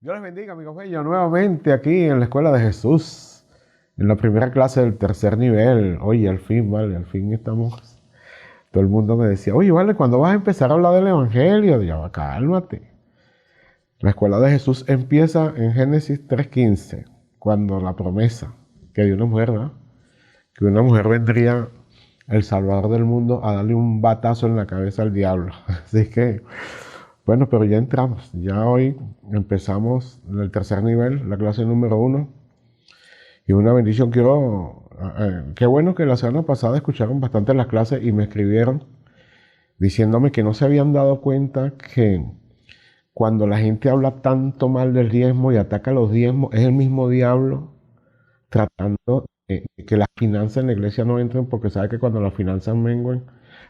Dios les bendiga, amigos bellos, nuevamente aquí en la Escuela de Jesús, en la primera clase del tercer nivel. Oye, al fin, vale, al fin estamos. Todo el mundo me decía, oye, vale, ¿cuándo vas a empezar a hablar del Evangelio? Y yo, cálmate. La Escuela de Jesús empieza en Génesis 3:15, cuando la promesa que dio una mujer, ¿verdad? Que una mujer vendría, el Salvador del mundo, a darle un batazo en la cabeza al diablo. Así que, bueno, pero ya entramos. Ya hoy empezamos el tercer nivel, la clase número 1. Y una bendición, qué bueno que la semana pasada escucharon bastante las clases y me escribieron diciéndome que no se habían dado cuenta que cuando la gente habla tanto mal del diezmo y ataca los diezmos, es el mismo diablo tratando de que las finanzas en la iglesia no entren, porque sabe que cuando las finanzas menguen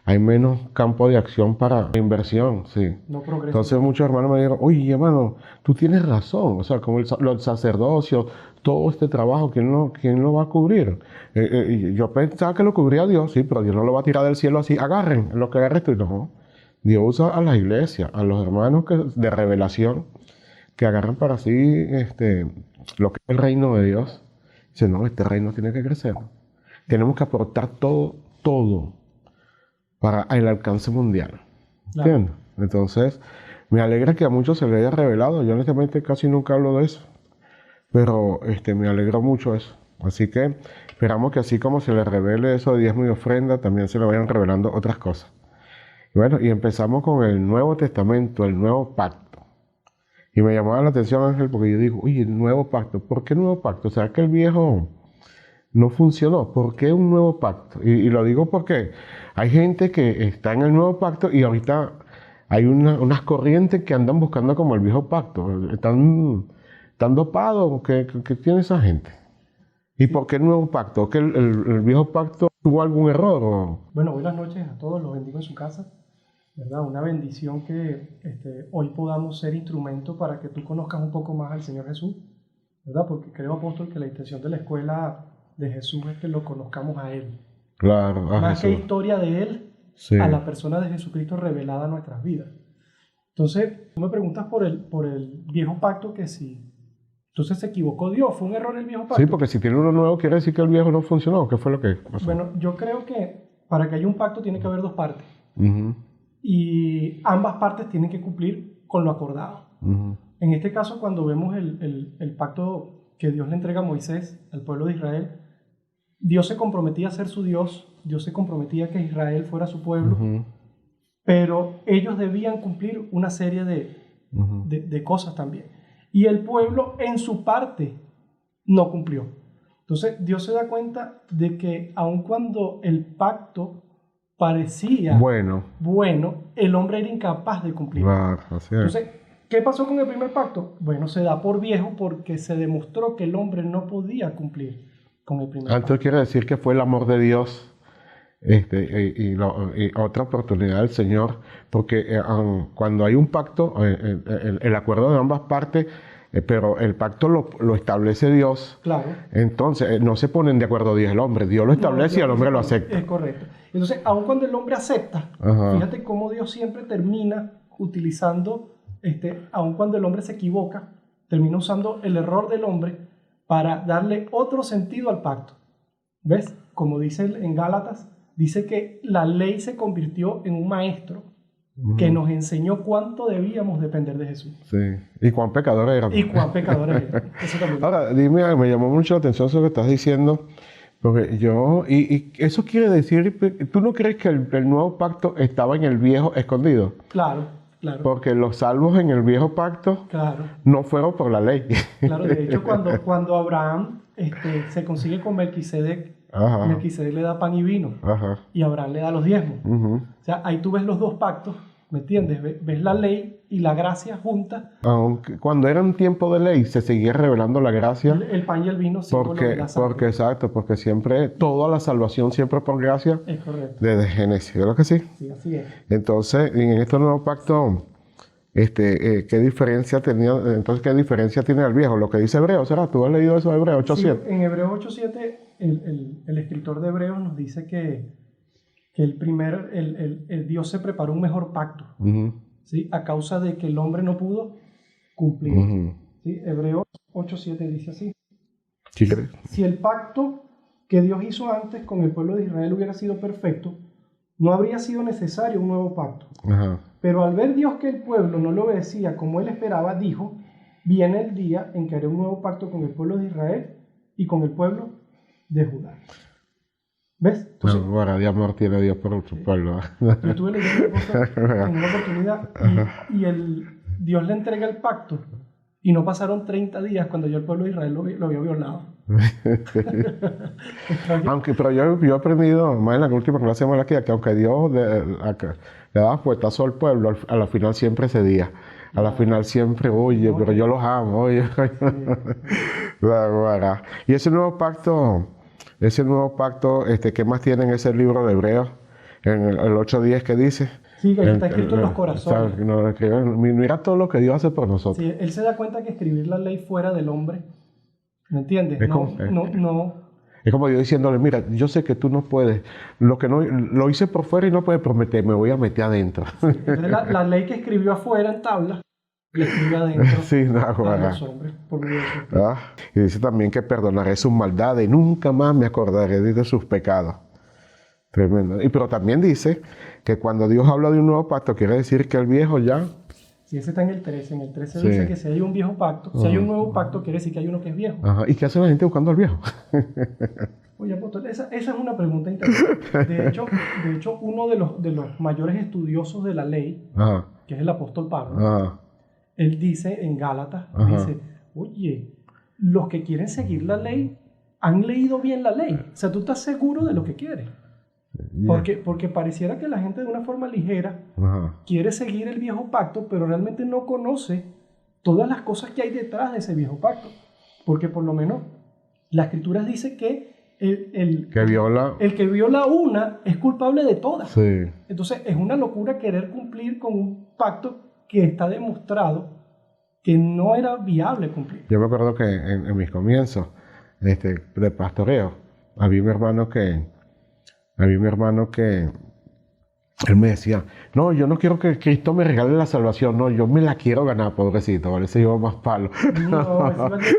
hay menos campo de acción para inversión, sí. No progresa. Entonces muchos hermanos me dijeron, oye hermano, tú tienes razón, o sea, como los sacerdocios, todo este trabajo, ¿quién lo va a cubrir? Y yo pensaba que lo cubría Dios, sí, pero Dios no lo va a tirar del cielo así, agarren lo que agarre esto, y no. Dios usa a las iglesias, a los hermanos de revelación, que agarran para sí lo que es el reino de Dios. Dice, no, este reino tiene que crecer. Tenemos que aportar todo para el alcance mundial. Claro. ¿Entiendes? Entonces, me alegra que a muchos se le haya revelado. Yo honestamente casi nunca hablo de eso. Pero me alegró mucho eso. Así que esperamos que así como se les revele eso de diezmo y ofrenda, también se le vayan revelando otras cosas. Y bueno, y empezamos con el Nuevo Testamento, el Nuevo Pacto. Y me llamaba la atención, Ángel, porque yo digo, oye, el Nuevo Pacto, ¿por qué Nuevo Pacto? O sea, que el viejo no funcionó. ¿Por qué un nuevo pacto? Y lo digo porque hay gente que está en el nuevo pacto y ahorita hay unas corrientes que andan buscando como el viejo pacto. Están dopados. ¿Qué tiene esa gente? ¿Y por qué el nuevo pacto? ¿Que el viejo pacto tuvo algún error? Bueno, buenas noches a todos, los bendigo en su casa, ¿verdad? Una bendición que hoy podamos ser instrumento para que tú conozcas un poco más al Señor Jesús, ¿verdad? Porque creo, apóstol, que la intención de la escuela de Jesús es que lo conozcamos a Él. Claro, a Más que Jesús. historia de Él, Sí. a la persona de Jesucristo revelada a nuestras vidas. Entonces, tú me preguntas por el viejo pacto que si... Entonces se equivocó Dios, fue un error el viejo pacto. Sí, porque si tiene uno nuevo quiere decir que el viejo no funcionó. ¿Qué fue lo que pasó? Bueno, yo creo que para que haya un pacto tiene que haber dos partes. Uh-huh. Y ambas partes tienen que cumplir con lo acordado. Uh-huh. En este caso, cuando vemos el pacto que Dios le entrega a Moisés, al pueblo de Israel, Dios se comprometía a ser su Dios, Dios se comprometía a que Israel fuera su pueblo, Uh-huh. pero ellos debían cumplir una serie Uh-huh. de cosas también. Y el pueblo en su parte no cumplió. Entonces Dios se da cuenta de que aun cuando el pacto parecía Bueno, el hombre era incapaz de cumplir. claro, así es. Entonces, ¿qué pasó con el primer pacto? Bueno, se da por viejo porque se demostró que el hombre no podía cumplir con el primer Esto pacto. quiere decir que fue el amor de Dios y otra oportunidad del Señor, porque cuando hay un pacto, el acuerdo de ambas partes, pero el pacto lo establece Dios, Claro. entonces no se ponen de acuerdo Dios y el hombre, Dios lo establece y el hombre lo Es acepta. correcto. Entonces, aun cuando el hombre acepta, Ajá. fíjate cómo Dios siempre termina utilizando, aun cuando el hombre se equivoca, termina usando el error del hombre para darle otro sentido al pacto. ¿Ves? Como dice en Gálatas, dice que la ley se convirtió en un maestro que nos enseñó cuánto debíamos depender de Jesús. Sí, y cuán pecadores éramos. Y cuán pecadores éramos. Eso también. Ahora, dime, me llamó mucho la atención eso que estás diciendo, porque y eso quiere decir, ¿tú no crees que el nuevo pacto estaba en el viejo escondido? Claro, claro. Porque los salvos en el viejo pacto Claro. no fueron por la ley. Claro, de hecho, cuando Abraham se consigue con Melquisedec, Ajá. Melquisedec le da pan y vino, Ajá. y Abraham le da los diezmos. Uh-huh. O sea, ahí tú ves los dos pactos, ¿me entiendes? Ves la ley y la gracia juntas. Aunque cuando era un tiempo de ley se seguía revelando la gracia. El pan y el vino, símbolo de la sangre. Porque siempre, toda la salvación siempre por gracia. Es correcto. Desde Génesis, ¿verdad que sí? Sí, así es. Entonces, en este nuevo pacto, ¿qué diferencia tenía? Entonces, ¿qué diferencia tiene el viejo? Lo que dice Hebreo, ¿será? ¿Tú has leído eso de Hebreo 8:7? Sí, en Hebreo 8:7, el escritor de Hebreos nos dice que el Dios se preparó un mejor pacto, Uh-huh. ¿sí? A causa de que el hombre no pudo cumplir. Uh-huh. ¿sí? Hebreos 8:7 dice así. ¿Sí crees? Si el pacto que Dios hizo antes con el pueblo de Israel hubiera sido perfecto, no habría sido necesario un nuevo pacto. Ajá. Pero al ver Dios que el pueblo no lo obedecía como él esperaba, dijo, viene el día en que haré un nuevo pacto con el pueblo de Israel y con el pueblo de Judá. ¿Ves? Entonces, No, bueno, de amor tiene Dios por su pueblo. yo estuve leyendo el apóstol en una oportunidad y Dios le entrega el pacto y no pasaron 30 días cuando ya el pueblo de Israel lo había violado. Pero yo he aprendido, más en la última clase de Malaquía, que aunque Dios le daba puertazo al pueblo, a la final siempre cedía. A la final siempre, oye, pero yo los amo, oye. Y ese nuevo pacto, ¿qué más tiene en ese libro de Hebreos? En el 8:10 que dice. Sí, que ahí está escrito en los corazones. Mira todo lo que Dios hace por nosotros. Sí, él se da cuenta que escribir la ley fuera del hombre, ¿me entiendes? Es como yo diciéndole, mira, yo sé que tú no puedes, lo hice por fuera y no puedes prometer, me voy a meter adentro. Entonces la ley que escribió afuera en tabla, la escribió adentro Sí, a los hombres, por medio de su Espíritu. Y dice también que perdonaré sus maldades y nunca más me acordaré de sus pecados. Tremendo. Pero también dice que cuando Dios habla de un nuevo pacto, quiere decir que el viejo ya... Sí, ese está en el 13. En el 13 dice que si hay un viejo pacto, si hay un nuevo pacto, quiere decir que hay uno que es viejo. Ajá. ¿Y qué hace la gente buscando al viejo? Oye, apóstol, esa es una pregunta interesante. De hecho, uno de los mayores estudiosos de la ley, que es el apóstol Pablo, él dice en Gálatas, dice, oye, los que quieren seguir la ley han leído bien la ley. O sea, tú estás seguro de lo que quieres. Porque pareciera que la gente de una forma ligera quiere seguir el viejo pacto, pero realmente no conoce todas las cosas que hay detrás de ese viejo pacto. Porque por lo menos la Escritura dice que el que viola una es culpable de todas. Sí. Entonces es una locura querer cumplir con un pacto que está demostrado que no era viable cumplir. Yo me acuerdo que en mis comienzos de pastoreo, había un hermano que él me decía, no, yo no quiero que Cristo me regale la salvación, no, yo me la quiero ganar, pobrecito, ¿vale? Se lleva más palo. No,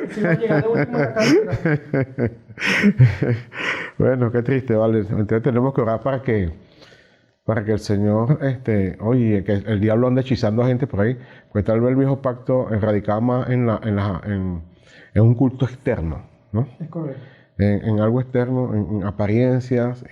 si va a llegar de último a la carrera. Bueno, qué triste, ¿vale? Entonces tenemos que orar para que el Señor, oye, que el diablo ande hechizando a gente por ahí, pues tal vez el viejo pacto radicaba más en un culto externo, ¿no? Es correcto. En algo externo, en apariencias,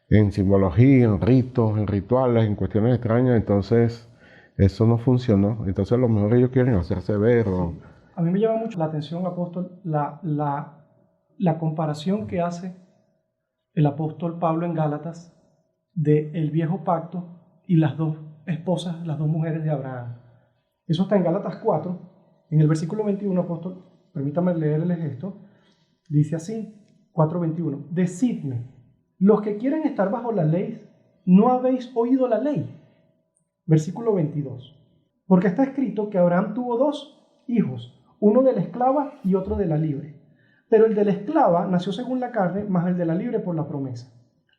en simbología, en ritos, en rituales, en cuestiones extrañas. Entonces eso no funcionó. Entonces a lo mejor ellos quieren hacerse ver. Sí. A mí me llama mucho la atención, apóstol, la comparación que hace el apóstol Pablo en Gálatas del viejo pacto y las dos esposas, las dos mujeres de Abraham. Eso está en Gálatas 4, en el versículo 21, apóstol, permítame leerles esto. Dice así, 4:21, decidme, los que quieren estar bajo la ley, ¿no habéis oído la ley? Versículo 22, porque está escrito que Abraham tuvo dos hijos, uno de la esclava y otro de la libre. Pero el de la esclava nació según la carne, más el de la libre por la promesa,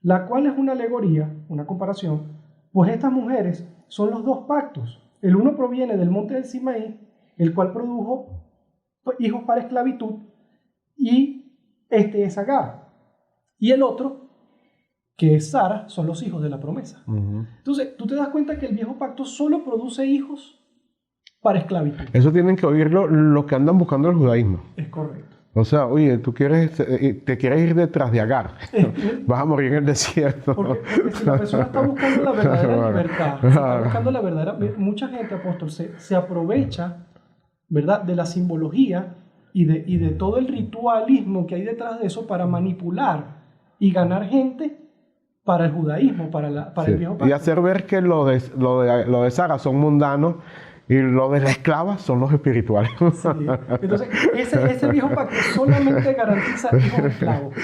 la cual es una alegoría, una comparación, pues estas mujeres son los dos pactos. El uno proviene del monte del Sinaí, el cual produjo hijos para esclavitud, y este es Agar. Y el otro, que es Sara, son los hijos de la promesa. Entonces, tú te das cuenta que el viejo pacto solo produce hijos para esclavitud. Eso tienen que oírlo los que andan buscando el judaísmo. Es correcto. O sea, oye, te quieres ir detrás de Agar, vas a morir en el desierto. Porque si la persona está buscando la verdadera libertad, si está buscando la verdadera... Mucha gente, apóstol, se aprovecha, ¿verdad?, de la simbología y de todo el ritualismo que hay detrás de eso para manipular y ganar gente para el judaísmo, para el viejo pacto. Y hacer ver que lo de Sara son mundanos y lo de la esclava son los espirituales. Sí. Entonces, ese viejo pacto solamente garantiza hijos esclavos.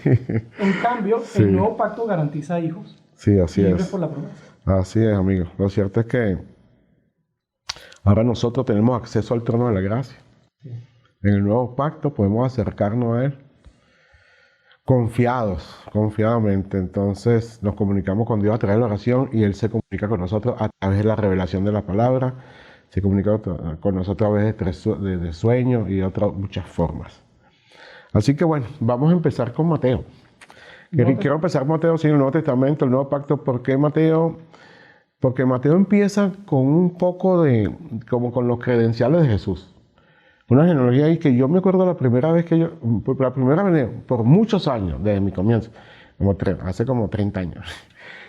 Sí. En cambio, el nuevo pacto garantiza hijos libres por la promesa. Así es, amigo. Lo cierto es que ahora nosotros tenemos acceso al trono de la gracia. Sí. En el nuevo pacto podemos acercarnos a Él confiadamente. Entonces nos comunicamos con Dios a través de la oración y Él se comunica con nosotros a través de la revelación de la palabra. se comunica con nosotros a veces de sueños y de otras muchas formas. Así que bueno, vamos a empezar con Mateo. Quiero empezar con Mateo, sí, el Nuevo Testamento, el Nuevo Pacto. ¿Por qué Mateo? Porque Mateo empieza con un poco de, como con los credenciales de Jesús. Una genealogía ahí que yo me acuerdo la primera vez por muchos años, desde mi comienzo, hace como 30 años.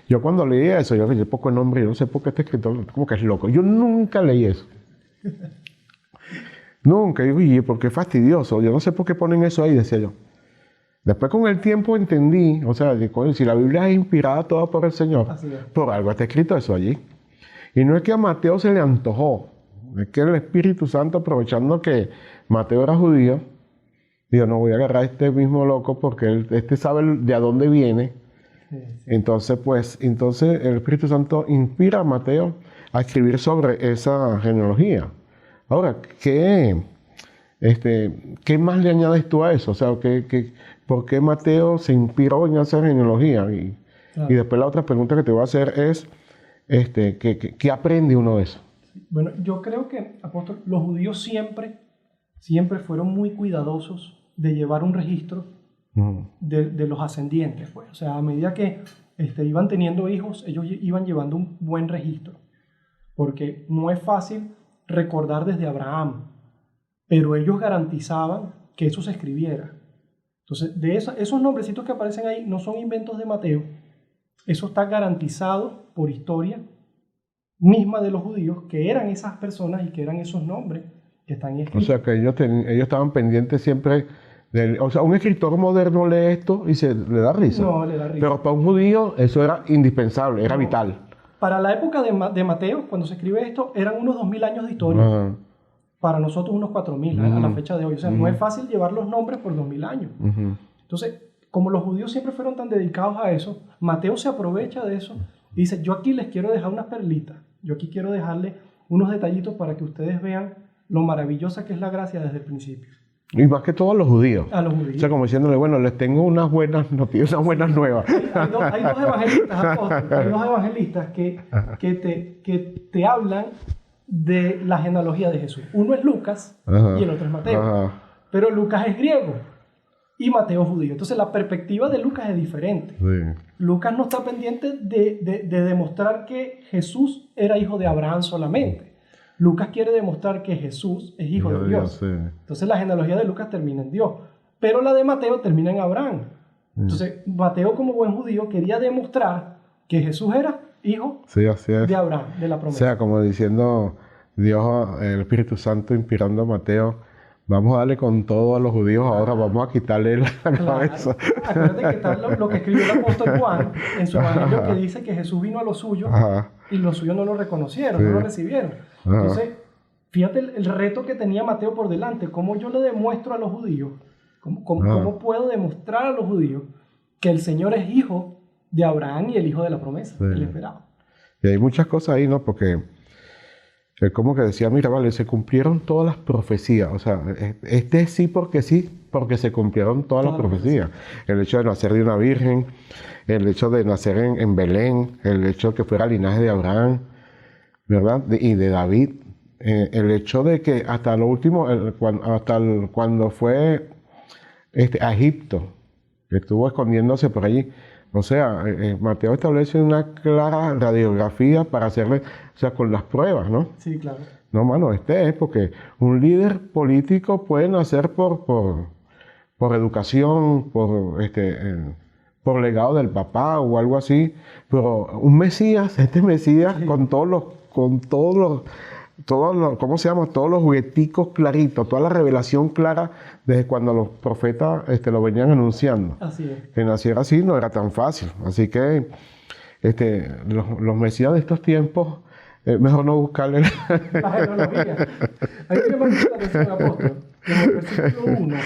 Yo cuando leí eso, yo dije, poco el nombre, yo no sé por qué este escritor, como que es loco. Yo nunca leí eso. Nunca. Yo dije, porque es fastidioso. Yo no sé por qué ponen eso ahí, decía yo. Después con el tiempo entendí, o sea, si la Biblia es inspirada toda por el Señor, por algo está escrito eso allí. Y no es que a Mateo se le antojó, es que el Espíritu Santo, aprovechando que Mateo era judío, dijo, no voy a agarrar a este mismo loco porque este sabe de a dónde viene. Sí. Entonces el Espíritu Santo inspira a Mateo a escribir sobre esa genealogía. Ahora, ¿qué más le añades tú a eso? O sea, ¿por qué Mateo se inspiró en esa genealogía? Y después la otra pregunta que te voy a hacer es, ¿qué aprende uno de eso? Bueno, yo creo que, apóstol, los judíos siempre fueron muy cuidadosos de llevar un registro de los ascendientes. Pues. O sea, a medida que iban teniendo hijos, ellos iban llevando un buen registro. Porque no es fácil recordar desde Abraham, pero ellos garantizaban que eso se escribiera. Entonces, esos nombrecitos que aparecen ahí no son inventos de Mateo. Eso está garantizado por historia misma de los judíos, que eran esas personas y que eran esos nombres que están escritos. O sea, que ellos estaban pendientes siempre. O sea, un escritor moderno lee esto y le da risa. No, le da risa. Pero para un judío eso era indispensable, era vital. Para la época de Mateo, cuando se escribe esto, eran unos 2000 años de historia. Ajá. Para nosotros unos 4000 a la fecha de hoy. O sea, no es fácil llevar los nombres por 2000 años. Entonces, como los judíos siempre fueron tan dedicados a eso, Mateo se aprovecha de eso y dice, yo aquí les quiero dejar unas perlitas. Yo aquí quiero dejarles unos detallitos para que ustedes vean lo maravillosa que es la gracia desde el principio. Y más que todo a los judíos. A los judíos. O sea, como diciéndole, bueno, les tengo unas buenas noticias, unas buenas nuevas. Hay dos evangelistas, apóstol, hay dos evangelistas que te hablan de la genealogía de Jesús. Uno es Lucas y el otro es Mateo. Pero Lucas es griego y Mateo es judío. Entonces la perspectiva de Lucas es diferente. Sí. Lucas no está pendiente de demostrar que Jesús era hijo de Abraham solamente. Lucas quiere demostrar que Jesús es hijo de Dios. Sí. Entonces la genealogía de Lucas termina en Dios, pero la de Mateo termina en Abraham. Entonces Mateo, como buen judío, quería demostrar que Jesús era hijo de Abraham, de la promesa. O sea, como diciendo Dios, el Espíritu Santo inspirando a Mateo, vamos a darle con todo a los judíos, ahora vamos a quitarle la cabeza. Acuérdate que está lo que escribió el apóstol Juan en su evangelio, que dice que Jesús vino a los suyos y los suyos no lo reconocieron, no lo recibieron. Entonces, fíjate el reto que tenía Mateo por delante, cómo yo le demuestro a los judíos, cómo puedo demostrar a los judíos que el Señor es hijo de Abraham y el hijo de la promesa, el esperado. Y hay muchas cosas ahí, ¿no? Porque él como que decía, mira, vale, se cumplieron todas las profecías. O sea, sí, porque se cumplieron todas las profecías. El hecho de nacer de una virgen, el hecho de nacer en Belén, el hecho de que fuera linaje de Abraham, ¿verdad? Y de David. El hecho de que hasta lo último, cuando fue a Egipto, que estuvo escondiéndose por allí. O sea, Mateo establece una clara radiografía para hacerle, o sea, con las pruebas, ¿no? Sí, claro. No, mano, es porque un líder político puede nacer por educación, por legado del papá o algo así, pero un Mesías, Mesías, sí, con todos los, ¿cómo se llama? Todos los jugueticos claritos, toda la revelación clara desde cuando los profetas lo venían anunciando. Así es. Que naciera así no era tan fácil. Así que los mesías de estos tiempos, mejor no buscarle. La genealogía. Hay que llamar la atención, apóstol, en el versículo 1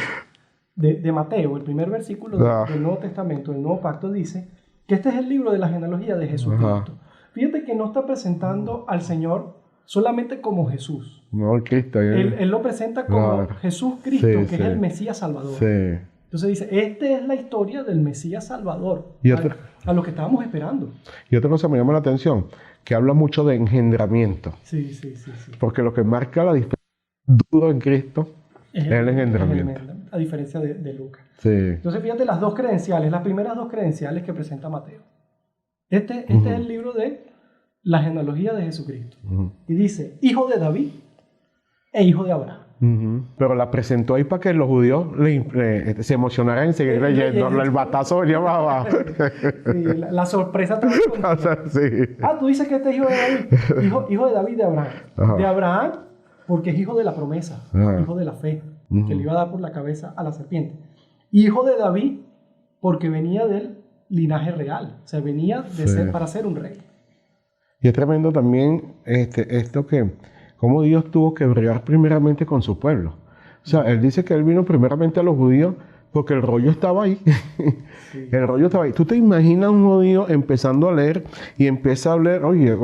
de Mateo, el primer versículo del Nuevo Testamento, del Nuevo Pacto, dice que este es el libro de la genealogía de Jesucristo. Fíjate que no está presentando al Señor solamente como Jesús. No, el Cristo. Él lo presenta como Jesús Cristo, que es el Mesías Salvador. Sí. Entonces dice, esta es la historia del Mesías Salvador, Y otra, a lo que estábamos esperando. y otra cosa me llama la atención, que habla mucho de engendramiento. Sí, sí, sí, sí. Porque lo que marca la diferencia duro en Cristo es el engendramiento. A diferencia de Lucas. Sí. Entonces fíjate las dos credenciales, las primeras dos credenciales que presenta Mateo. Este es el libro de la genealogía de Jesucristo. Y dice, hijo de David e hijo de Abraham. Pero la presentó ahí para que los judíos se emocionaran en seguir leyendo. El batazo venía más abajo. Sí, la sorpresa también. Sí. Tú dices que este es hijo de David. Hijo de David de Abraham. Ajá. De Abraham, porque es hijo de la promesa, Ajá. hijo de la fe, que le iba a dar por la cabeza a la serpiente. Hijo de David, porque venía del linaje real. O sea, venía de ser para ser un rey. Y es tremendo también esto que, cómo Dios tuvo que bregar primeramente con su pueblo. O sea, Él dice que Él vino primeramente a los judíos porque el rollo estaba ahí. Sí. El rollo estaba ahí. Tú te imaginas un judío empezando a leer y empieza a leer, oye,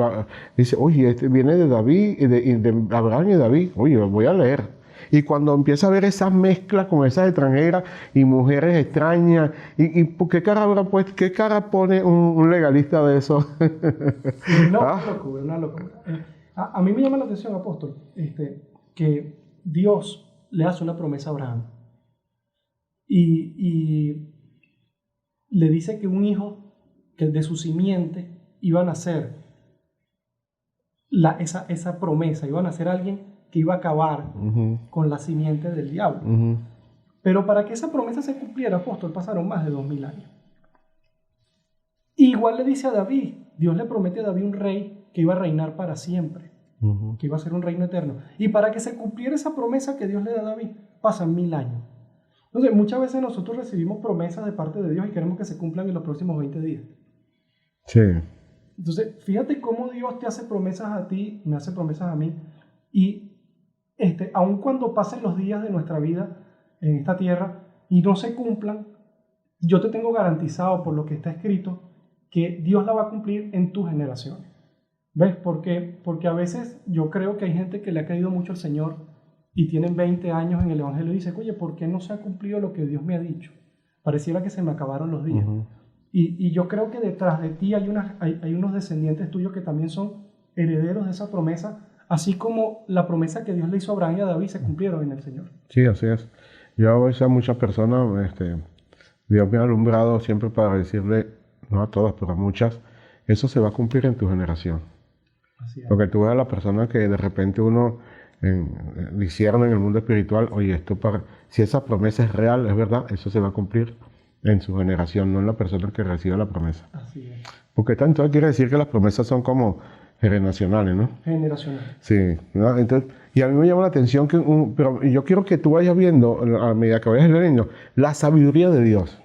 dice, oye, este viene de David, y de Abraham y David, oye, voy a leer. Y cuando empieza a ver esas mezclas con esas extranjeras y mujeres extrañas, ¿qué cara pone un legalista de eso? No, una locura. A mí me llama la atención, apóstol, que Dios le hace una promesa a Abraham y le dice que un hijo que de su simiente iba a nacer esa promesa, iba a nacer alguien que iba a acabar con la simiente del diablo. Pero para que esa promesa se cumpliera, apóstol, pasaron más de 2000 años. Igual le dice a David, Dios le promete a David un rey que iba a reinar para siempre, que iba a ser un reino eterno. Y para que se cumpliera esa promesa que Dios le da a David, pasan 1000 años. Entonces, muchas veces nosotros recibimos promesas de parte de Dios y queremos que se cumplan en los próximos 20 días. Sí. Entonces, fíjate cómo Dios te hace promesas a ti, me hace promesas a mí, y aun cuando pasen los días de nuestra vida en esta tierra y no se cumplan, yo te tengo garantizado por lo que está escrito que Dios la va a cumplir en tu generación. ¿Ves? Porque a veces yo creo que hay gente que le ha creído mucho al Señor y tienen 20 años en el Evangelio y dicen, oye, ¿por qué no se ha cumplido lo que Dios me ha dicho? Pareciera que se me acabaron los días. Y yo creo que detrás de ti hay unos descendientes tuyos que también son herederos de esa promesa, así como la promesa que Dios le hizo a Abraham y a David se cumplieron en el Señor. Sí, así es. Yo a veces a muchas personas, Dios me ha alumbrado siempre para decirle, no a todas, pero a muchas, eso se va a cumplir en tu generación. Así es. Porque tú ves a la persona que de repente uno discierne en el mundo espiritual, oye, si esa promesa es real, es verdad, eso se va a cumplir en su generación, no en la persona que recibe la promesa. Así es. Porque tanto quiere decir que las promesas son como generacionales, ¿no? Generacionales. Sí, ¿no? Entonces, y a mí me llama la atención pero yo quiero que tú vayas viendo, a medida que vayas leyendo, la sabiduría de Dios.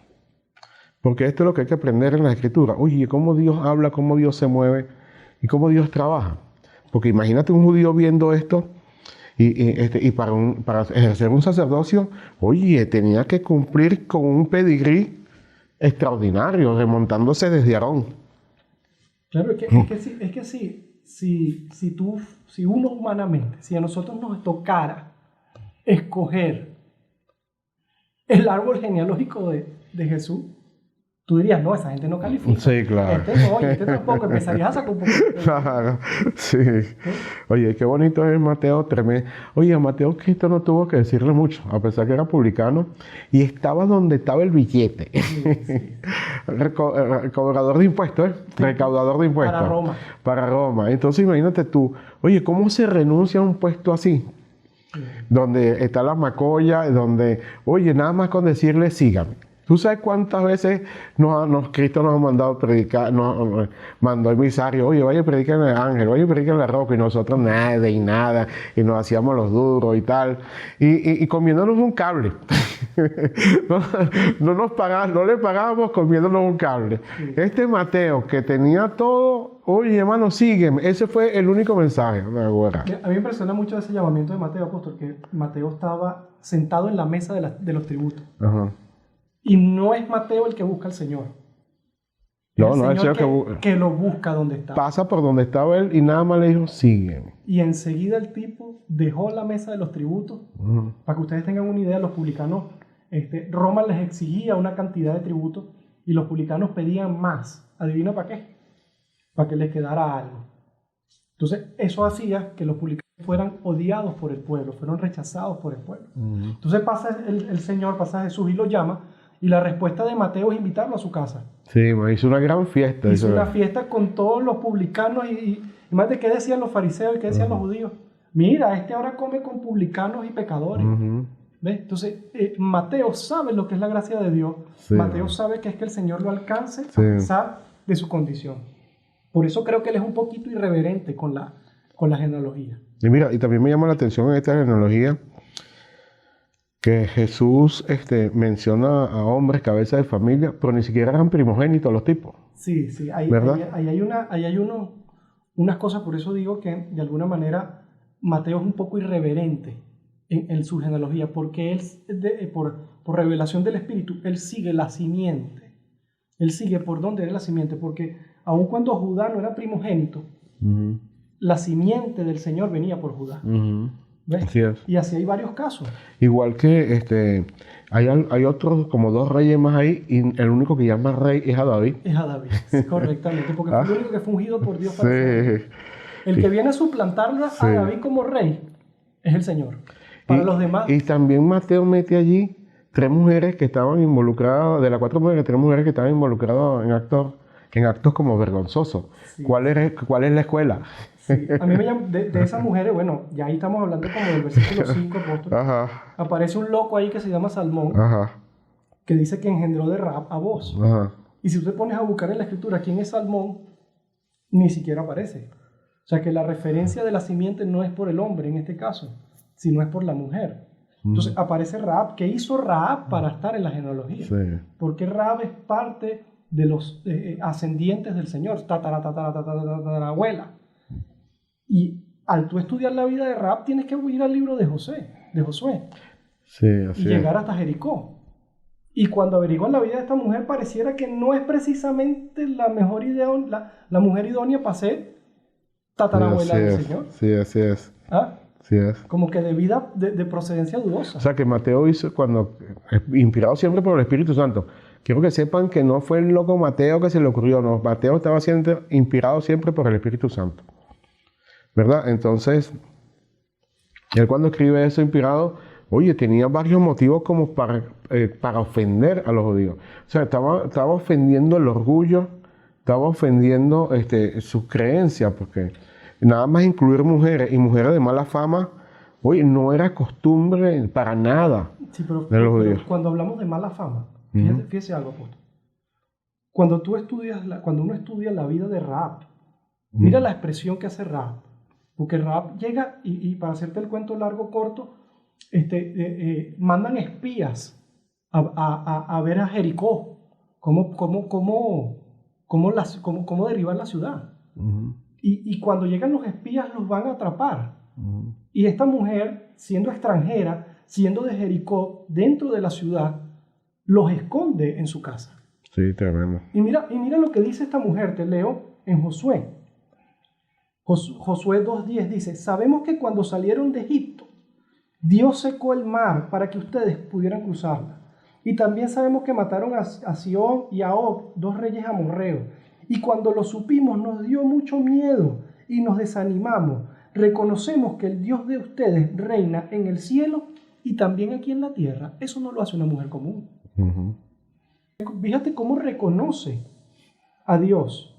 Porque esto es lo que hay que aprender en la Escritura. Oye, cómo Dios habla, cómo Dios se mueve y cómo Dios trabaja. Porque imagínate un judío viendo esto y para ejercer un sacerdocio, oye, tenía que cumplir con un pedigrí extraordinario, remontándose desde Aarón. Claro, es que si uno humanamente, si a nosotros nos tocara escoger el árbol genealógico de Jesús, tú dirías, no, esa gente no califica. Sí, claro. Este tampoco, empezarías a sacar un poco. Claro, sí. Oye, qué bonito es Mateo, tremendo. Oye, a Mateo Cristo no tuvo que decirle mucho, a pesar que era publicano, y estaba donde estaba el billete. Sí. Recaudador de impuestos, ¿eh? Sí. Recaudador de impuestos. Para Roma. Para Roma. Entonces imagínate tú, oye, ¿cómo se renuncia a un puesto así? Sí. Donde está la macolla, donde, oye, nada más con decirle, sígame. ¿Tú sabes cuántas veces Cristo nos ha mandado predicar, nos mandó emisario, oye, vaya a predicar en el ángel, vaya a predicar en la roca, y nosotros nada y nada, y nos hacíamos los duros y tal, y comiéndonos un cable. no le pagábamos comiéndonos un cable. Sí. Mateo, que tenía todo, oye, hermano, sígueme, ese fue el único mensaje. A mí me impresiona mucho ese llamamiento de Mateo, apóstol, que Mateo estaba sentado en la mesa de los tributos. Ajá. Y no es Mateo el que busca al Señor. No, es el Señor que lo busca donde está. Pasa por donde estaba él y nada más le dijo, sígueme. Y enseguida el tipo dejó la mesa de los tributos. Para que ustedes tengan una idea, los publicanos Roma les exigía una cantidad de tributo y los publicanos pedían más. ¿Adivina para qué? Para que les quedara algo. Entonces, eso hacía que los publicanos fueran odiados por el pueblo, fueron rechazados por el pueblo. Entonces pasa el Señor, pasa Jesús y lo llama, y la respuesta de Mateo es invitarlo a su casa. Sí, me hizo una gran fiesta. Hizo una fiesta con todos los publicanos y más de qué decían los fariseos y qué decían los judíos. Mira, ahora come con publicanos y pecadores. ¿Ves? Entonces, Mateo sabe lo que es la gracia de Dios. Sí. Mateo sabe que es que el Señor lo alcance a pesar de su condición. Por eso creo que él es un poquito irreverente con la genealogía. Y mira, y también me llama la atención en esta genealogía que Jesús menciona a hombres, cabezas de familia, pero ni siquiera eran primogénitos los tipos. Sí, ahí hay unas cosas, por eso digo que de alguna manera Mateo es un poco irreverente en su genealogía, porque él, por revelación del Espíritu, él sigue la simiente. Él sigue por dónde era la simiente, porque aun cuando Judá no era primogénito, la simiente del Señor venía por Judá. ¿Ves? Así es. Y así hay varios casos. Igual que hay otros, como 2 reyes más ahí, y el único que llama rey es a David. Es a David, correctamente, porque fue el único que fue ungido por Dios para ser. El que viene a suplantar a David como rey es el Señor. Para los demás. Y también Mateo mete allí 3 mujeres que estaban involucradas, de las 4 mujeres, 3 mujeres que estaban involucradas en actos como vergonzosos. Sí. ¿Cuál es la escuela? Sí. A mí me llama, de esas mujeres, bueno, ya ahí estamos hablando como del versículo 5, aparece un loco ahí que se llama Salmón, que dice que engendró de Rahab a Booz. Y si tú te pones a buscar en la escritura quién es Salmón, ni siquiera aparece. O sea que la referencia de la simiente no es por el hombre en este caso, sino es por la mujer. Entonces aparece Rahab. ¿Qué hizo Rahab para estar en la genealogía? Sí. Porque Rahab es parte de los ascendientes del Señor, tatarabuela. Y al tú estudiar la vida de Rahab tienes que ir al libro de Josué. Sí, así y llegar hasta Jericó. Y cuando averiguan la vida de esta mujer, pareciera que no es precisamente la mejor idea, la mujer idónea para ser tatarabuela del Señor. Sí, así es. ¿Ah? Sí es. Como que de vida de procedencia dudosa. O sea que Mateo hizo inspirado siempre por el Espíritu Santo. Quiero que sepan que no fue el loco Mateo que se le ocurrió, no. Mateo estaba siendo inspirado siempre por el Espíritu Santo. ¿Verdad? Entonces, él cuando escribe eso inspirado, oye, tenía varios motivos como para ofender a los judíos. O sea, estaba ofendiendo el orgullo, estaba ofendiendo sus creencias, porque nada más incluir mujeres y mujeres de mala fama, oye, no era costumbre para nada de los judíos. Cuando hablamos de mala fama, fíjese algo, apóstol. Cuando uno estudia la vida de Rahab, mira la expresión que hace Rahab. Porque Rahab llega y para hacerte el cuento largo corto, mandan espías a ver a Jericó, cómo derribar la ciudad. Y cuando llegan los espías los van a atrapar. Y esta mujer, siendo extranjera, siendo de Jericó, dentro de la ciudad, los esconde en su casa. Sí, tremendo. Y mira lo que dice esta mujer, te leo en Josué. Josué 2.10 dice: sabemos que cuando salieron de Egipto, Dios secó el mar para que ustedes pudieran cruzarla. Y también sabemos que mataron a Sihón y a Og, 2 reyes amorreos. Y cuando lo supimos nos dio mucho miedo y nos desanimamos. Reconocemos que el Dios de ustedes reina en el cielo y también aquí en la tierra. Eso no lo hace una mujer común. Fíjate cómo reconoce a Dios.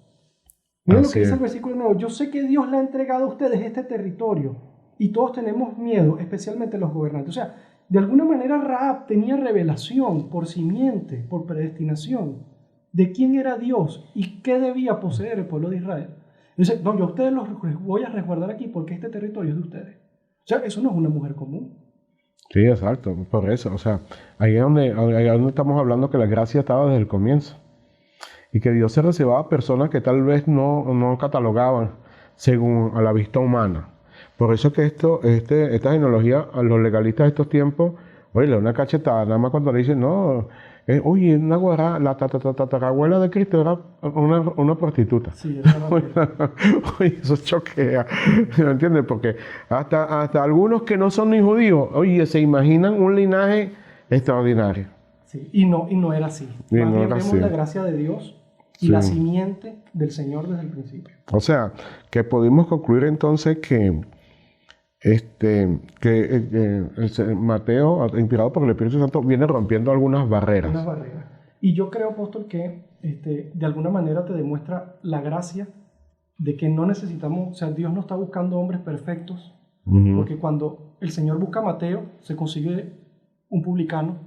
Mira lo que dice el versículo 9. Yo sé que Dios le ha entregado a ustedes este territorio y todos tenemos miedo, especialmente los gobernantes. O sea, de alguna manera Rahab tenía revelación por simiente, por predestinación, de quién era Dios y qué debía poseer el pueblo de Israel. Dice, no, yo a ustedes los voy a resguardar aquí porque este territorio es de ustedes. O sea, eso no es una mujer común. Sí, exacto, por eso. O sea, ahí es donde estamos hablando que la gracia estaba desde el comienzo. Y que Dios se reservaba a personas que tal vez no catalogaban según a la vista humana. Por eso que esta genealogía a los legalistas de estos tiempos, oye, le da una cachetada, nada más cuando le dicen, no, oye, la tatarabuela de Cristo era una prostituta. Sí, era oye, eso choquea, ¿me entiendes? Porque hasta algunos que no son ni judíos, oye, se imaginan un linaje extraordinaria. Sí, y no era así. Y Más no bien era vemos así. la gracia de Dios y Sí. la simiente del Señor desde el principio. O sea, que pudimos concluir entonces que Mateo, inspirado por el Espíritu Santo, viene rompiendo algunas barreras. Unas barreras. Y yo creo, apóstol, que de alguna manera te demuestra la gracia de que no necesitamos, o sea, Dios no está buscando hombres perfectos, porque cuando el Señor busca a Mateo, se consigue un publicano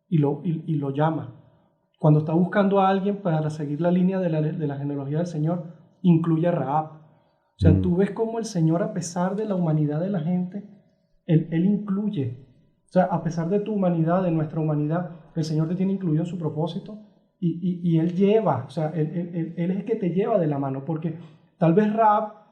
y lo llama. Cuando está buscando a alguien para seguir la línea de la genealogía del Señor, incluye a Rahab. O sea, tú ves cómo el Señor, a pesar de la humanidad de la gente, Él incluye. O sea, a pesar de tu humanidad, de nuestra humanidad, el Señor te tiene incluido en su propósito y Él lleva, o sea, Él es el que te lleva de la mano, porque tal vez Rahab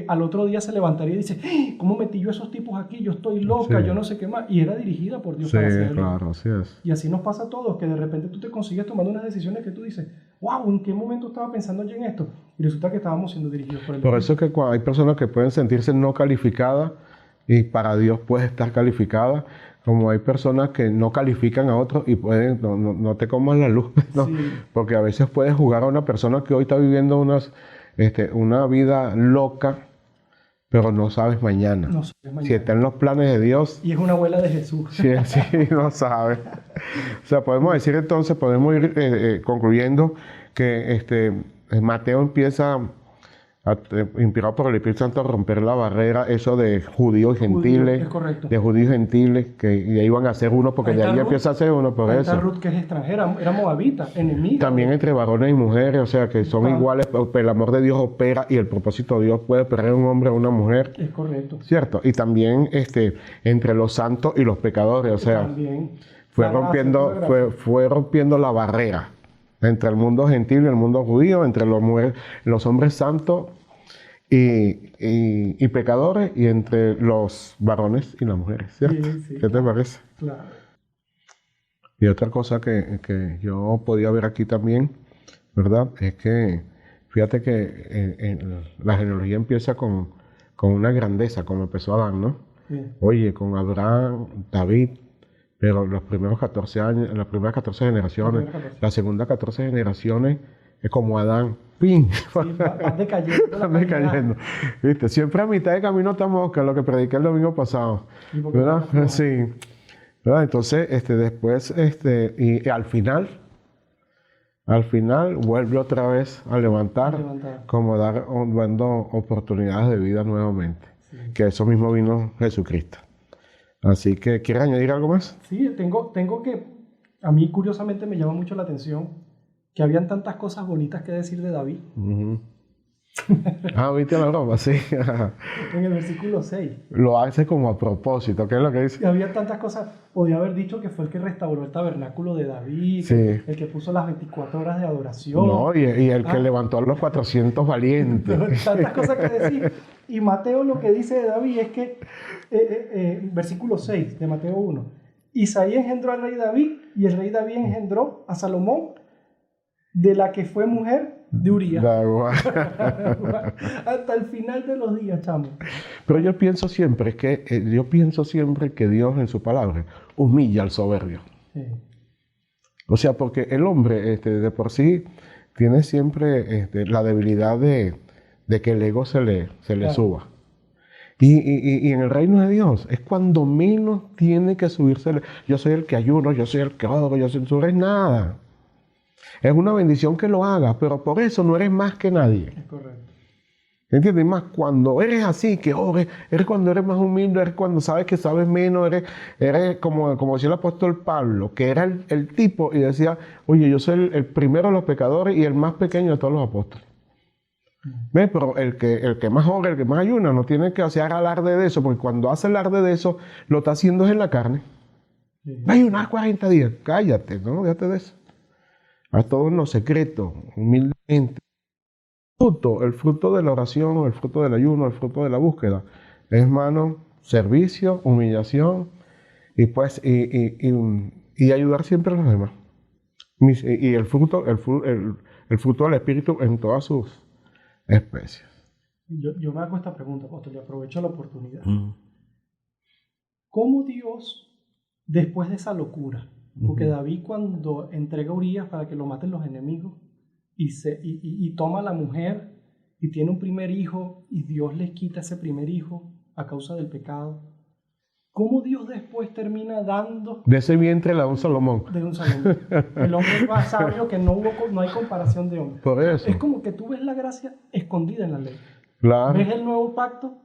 al otro día se levantaría y dice, ¡ay! ¿Cómo metí yo a esos tipos aquí? Yo estoy loca, Sí. yo no sé qué más. Y era dirigida por Dios Sí, para hacerlo. claro, así es. Y así nos pasa a todos, que de repente tú te consigues tomando unas decisiones que tú dices, wow, ¿en qué momento estaba pensando yo en esto? Y resulta que estábamos siendo dirigidos por el Por Espíritu. eso es que hay personas que pueden sentirse no calificadas y para Dios puede estar calificada, como hay personas que no califican a otros y pueden, no te comas la luz, ¿no? Sí. Porque a veces puedes jugar a una persona que hoy está viviendo una vida loca, pero no sabes mañana. No sé, Si mañana. está en los planes de Dios, Y es una abuela de Jesús. sí, sí, no sabe. O sea, podemos decir entonces, podemos ir concluyendo que Mateo empieza, inspirado por el Espíritu Santo, a romper la barrera, eso de judíos y gentiles, es correcto. de judíos y gentiles, que ya iban a ser uno, porque Ahí de está ahí Ruth. empieza a ser uno por Ahí eso. está Ruth, que es extranjera, era moabita, enemiga. También entre varones y mujeres, o sea, que son Ah. iguales, pero el amor de Dios opera y el propósito de Dios puede operar en un hombre o una mujer. Es correcto. ¿Cierto? Y también entre los santos y los pecadores, o sea, También. fue La gracia, rompiendo, la gracia. fue rompiendo la barrera entre el mundo gentil y el mundo judío, entre los hombres santos y pecadores, y entre los varones y las mujeres, ¿cierto? Sí, sí, ¿Qué te parece? Claro. Y otra cosa que yo podía ver aquí también, ¿verdad? Es que, fíjate que la genealogía empieza con una grandeza, como empezó Adán, ¿no? Sí. Oye, con Abraham, David, pero los primeros 14 años, las primeras 14 generaciones, Las primeras 14. las segundas 14 generaciones es como Adán, ¡pin! Sí, vas decayendo. Van decayendo. ¿Viste? Siempre a mitad de camino estamos, que es lo que prediqué el domingo pasado. Sí, porque ¿Verdad? no. Sí. ¿Verdad? Entonces, después, y al final vuelve otra vez a levantar, como dando oportunidades de vida nuevamente. Sí. Que eso mismo vino Jesucristo. Así que, ¿quieres añadir algo más? Sí, tengo que, a mí curiosamente me llama mucho la atención que habían tantas cosas bonitas que decir de David. Uh-huh. ¿Viste la broma? Sí. En el versículo 6. Lo hace como a propósito, ¿qué es lo que dice? Y había tantas cosas, podía haber dicho que fue el que restauró el tabernáculo de David, Sí. el que puso las 24 horas de adoración. No, y el que levantó a los 400 valientes. Tantas cosas que decir. Y Mateo lo que dice de David es que, versículo 6 de Mateo 1, Isaí engendró al rey David y el rey David engendró a Salomón, de la que fue mujer de Urías. Hasta el final de los días, chamo. Pero yo pienso siempre que Dios en su palabra humilla al soberbio. Sí. O sea, porque el hombre de por sí tiene siempre la debilidad de que el ego se le Claro. suba. Y en el reino de Dios es cuando menos tiene que subirse. Yo soy el que ayuno, yo soy el que oro, yo soy el es nada. Es una bendición que lo hagas, pero por eso no eres más que nadie. Es correcto. ¿Entiendes? Más cuando eres así, que ores, eres cuando eres más humilde, eres cuando sabes que sabes menos, eres como decía el apóstol Pablo, que era el tipo y decía, oye, yo soy el primero de los pecadores y el más pequeño de todos los apóstoles. ¿Ves? Pero el que más ora, el que más ayuna, no tiene que hacer alarde de eso, porque cuando hace alarde de eso, lo está haciendo en la carne. Sí. Hay unas 40 días, cállate, no, déjate de eso. Haz todo en lo secreto, humildemente. El fruto de la oración, el fruto del ayuno, el fruto de la búsqueda, es hermano, servicio, humillación y pues y ayudar siempre a los demás. Y el fruto del Espíritu en todas sus especies. Yo me hago esta pregunta, apóstol, y aprovecho la oportunidad. ¿Cómo Dios después de esa locura. Porque David, cuando entrega a Urías para que lo maten los enemigos y toma a la mujer y tiene un primer hijo y Dios les quita ese primer hijo a causa del pecado, ¿cómo Dios después termina dando De ese vientre la un Salomón. de un Salomón? El hombre más sabio que no hay comparación de hombre. Por eso. Es como que tú ves la gracia escondida en la ley. Claro. Ves el nuevo pacto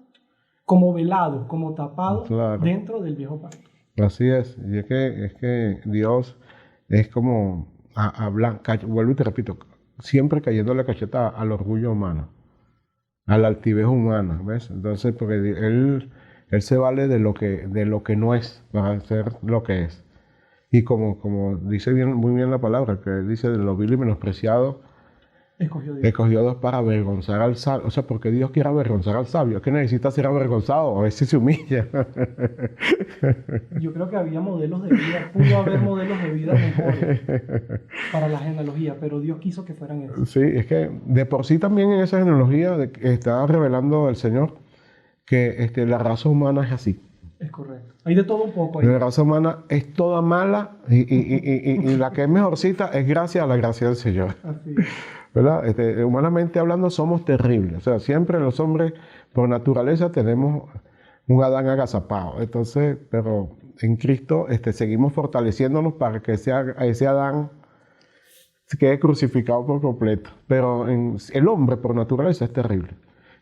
como velado, como tapado Claro. dentro del viejo pacto. Así es. Y es que Dios es como vuelvo y te repito, siempre cayendo la cacheta al orgullo humano, a la altivez humana, ¿ves? Entonces, porque Él se vale de lo que no es para hacer lo que es. Y como dice muy bien la palabra, que dice de lo vil y menospreciado, escogió Dios para avergonzar al sabio. O sea, porque Dios quiere avergonzar al sabio. Es que necesita ser avergonzado, a veces se humilla. Yo creo que había modelos de vida, pudo haber modelos de vida mejores para la genealogía, pero Dios quiso que fueran esos. Sí, es que de por sí también en esa genealogía está revelando el Señor que la raza humana es así. Es correcto. Hay de todo un poco ahí. La raza humana es toda mala y la que es mejorcita es gracias a la gracia del Señor. Así es. ¿Verdad? Humanamente hablando somos terribles. O sea, siempre los hombres por naturaleza tenemos un Adán agazapado. Entonces, pero en Cristo seguimos fortaleciéndonos para que ese Adán quede crucificado por completo. Pero el hombre por naturaleza es terrible.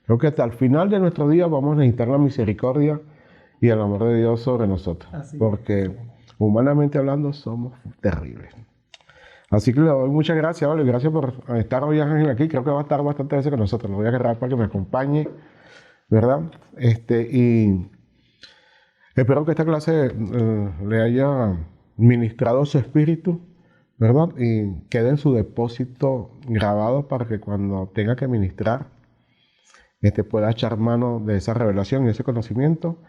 Creo que hasta el final de nuestro día vamos a necesitar la misericordia y el amor de Dios sobre nosotros. Porque humanamente hablando somos terribles. Así que le doy muchas gracias, ¿vale? Gracias por estar hoy aquí. Creo que va a estar bastante veces con nosotros. Lo voy a agarrar para que me acompañe, ¿verdad? Y espero que esta clase le haya ministrado su espíritu, ¿verdad? Y quede en su depósito grabado para que cuando tenga que ministrar, pueda echar mano de esa revelación y ese conocimiento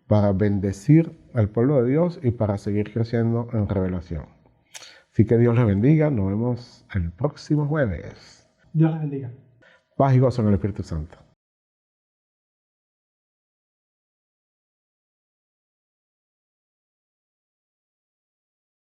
para bendecir al pueblo de Dios y para seguir creciendo en revelación. Así que Dios les bendiga. Nos vemos el próximo jueves. Dios les bendiga. Paz y gozo en el Espíritu Santo.